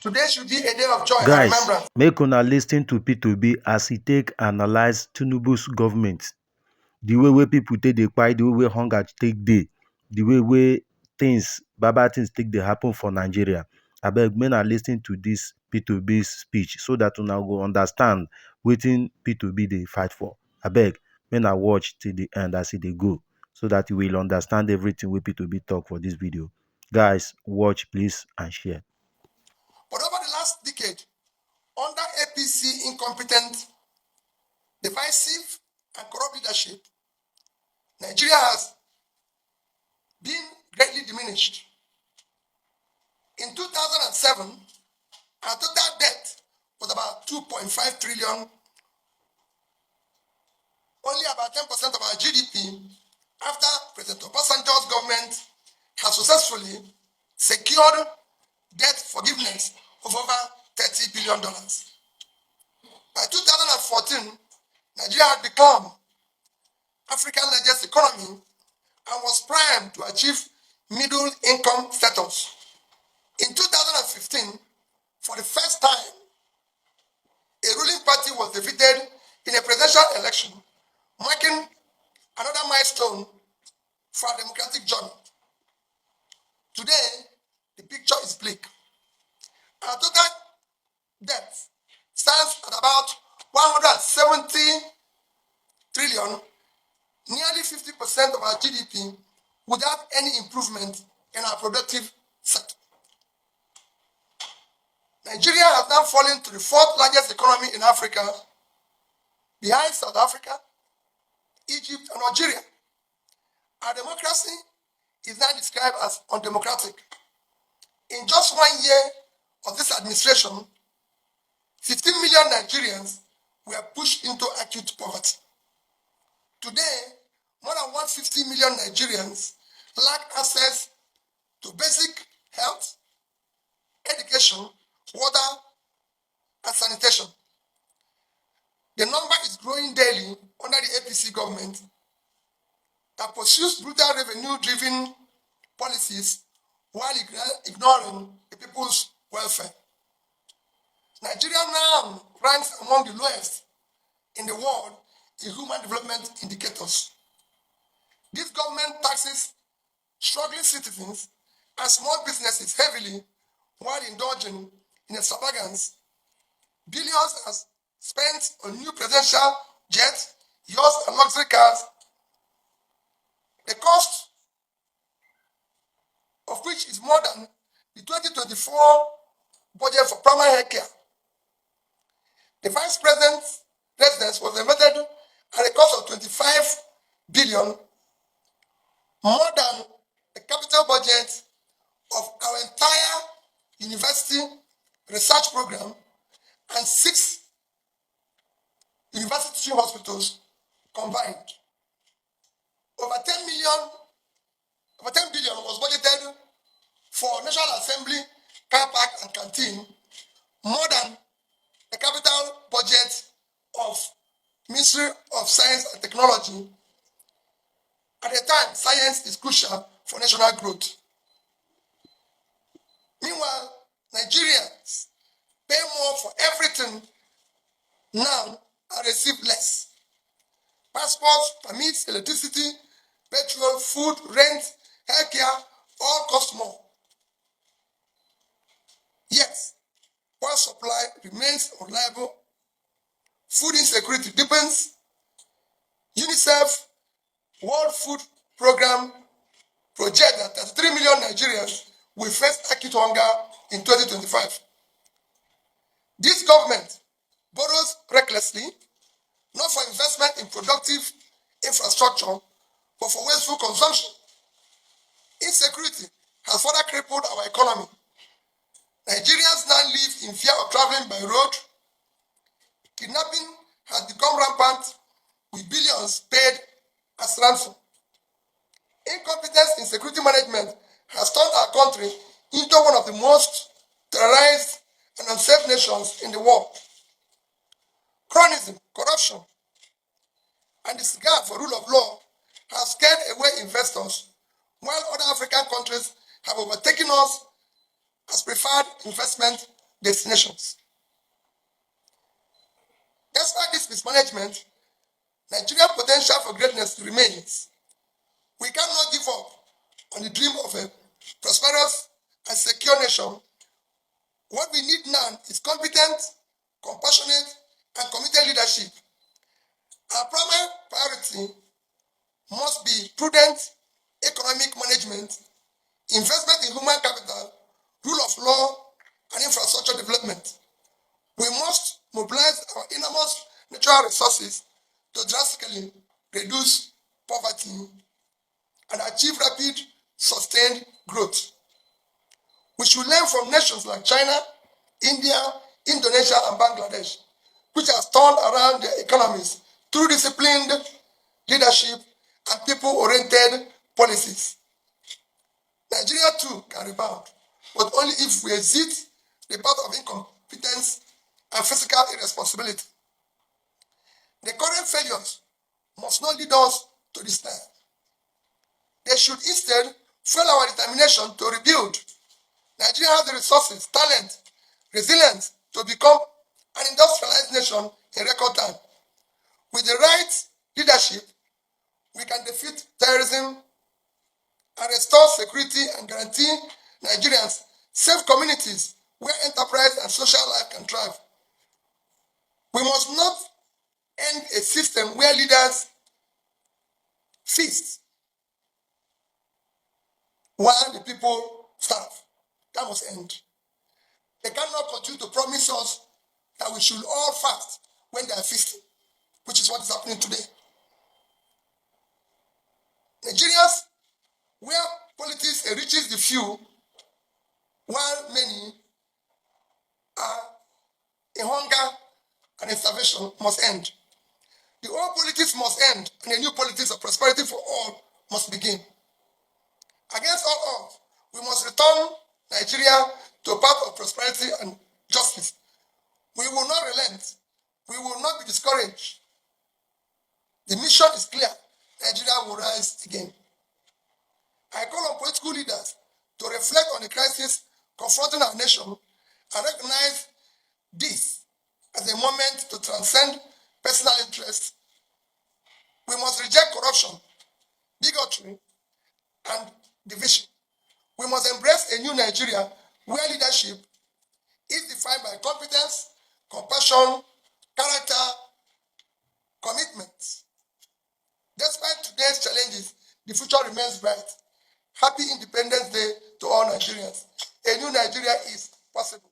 Today should be a day of joy and Guys, remembrance. make una listen to P2B as he take analyze Tinubu's government. The way people take dey kpai, the way hunger take dey, the way things, bad things take dey happen for Nigeria. Abeg, make una listen to this P2B's speech so that una go understand wetin P2B dey fight for. Abeg, make una watch till the end as e dey go, so that you will understand everything wey P2B talk for this video. Guys, watch please and share. But over the last decade, under APC incompetent, divisive, and corrupt leadership, Nigeria has been greatly diminished. In 2007, our total debt was about 2.5 trillion, only about 10% of our GDP, after President Obasanjo's government has successfully secured debt forgiveness of over $30 billion. By 2014, Nigeria had become Africa's largest economy and was primed to achieve middle income status. In 2015, for the first time, a ruling party was defeated in a presidential election, marking another milestone for our democratic journey. Today, the picture is bleak. Our total debt stands at about 170 trillion, nearly 50% of our GDP, without any improvement in our productive sector. Nigeria has now fallen to the fourth largest economy in Africa, behind South Africa, Egypt, and Algeria. Our democracy is now described as undemocratic. In just 1 year of this administration, 15 million Nigerians were pushed into acute poverty. Today, more than 150 million Nigerians lack access to basic health, education, water, and sanitation. The number is growing daily under the APC government that pursues brutal revenue-driven policies while ignoring the people's welfare. Nigeria now ranks among the lowest in the world in human development indicators. This government taxes struggling citizens and small businesses heavily while indulging in extravagance. Billions are spent on new presidential jets, yachts, and luxury cars, the cost of which is more than the 2024 budget for primary health care. The vice president's residence was invented at a cost of 25 billion, more than the capital budget of our entire university research program and 6 university hospitals combined. Over 10 billion was budgeted for National Assembly, car park, and canteen, more than the capital budget of Ministry of Science and Technology. At the time, science is crucial for national growth. Meanwhile, Nigerians pay more for everything now and receive less. Passports, permits, electricity, petrol, food, rent, healthcare, all cost more. Yet, while supply remains unreliable, food insecurity deepens. UNICEF World Food Program projects that 33 million Nigerians will face acute hunger in 2025. This government borrows recklessly, not for investment in productive infrastructure, but for wasteful consumption. Insecurity has further crippled our economy. Nigerians now live in fear of traveling by road. Kidnapping has become rampant, with billions paid as ransom. Incompetence in security management has turned our country into one of the most terrorized and unsafe nations in the world. Cronyism, corruption, and disregard for rule of law have scared away investors, while other African countries have overtaken us as preferred investment destinations. Despite this mismanagement, Nigeria's potential for greatness remains. We cannot give up on the dream of a prosperous and secure nation. What we need now is competent, compassionate, and committed leadership. Our primary priority must be prudent economic management, investment in human capital, rule of law, and infrastructure development. We must mobilize our enormous natural resources to drastically reduce poverty and achieve rapid, sustained growth. We should learn from nations like China, India, Indonesia, and Bangladesh, which have turned around their economies through disciplined leadership and people-oriented policies. Nigeria too can rebound, but only if we exit the path of incompetence and fiscal irresponsibility. The current failures must not lead us to despair. They should instead fuel our determination to rebuild. Nigeria has the resources, talent, resilience to become an industrialized nation in record time. With the right leadership, we can defeat terrorism and restore security and guarantee Nigerians safe communities where enterprise and social life can thrive. We must not end a system where leaders feast while the people starve. That must end. They cannot continue to promise us that we should all fast when they are feasting, which is what is happening today. Nigerians, where politics enriches the few while many are in hunger and in starvation, must end. The old politics must end, and a new politics of prosperity for all must begin. Against all odds, we must return Nigeria to a path of prosperity and justice. We will not relent. We will not be discouraged. The mission is clear. Nigeria will rise again. I call on political leaders to reflect on the crisis confronting our nation and recognize this as a moment to transcend personal interests. We must reject corruption, bigotry, and division. We must embrace a new Nigeria where leadership is defined by competence, compassion, character, commitment. Despite today's challenges, the future remains bright. Happy Independence Day to all Nigerians. A new Nigeria is possible.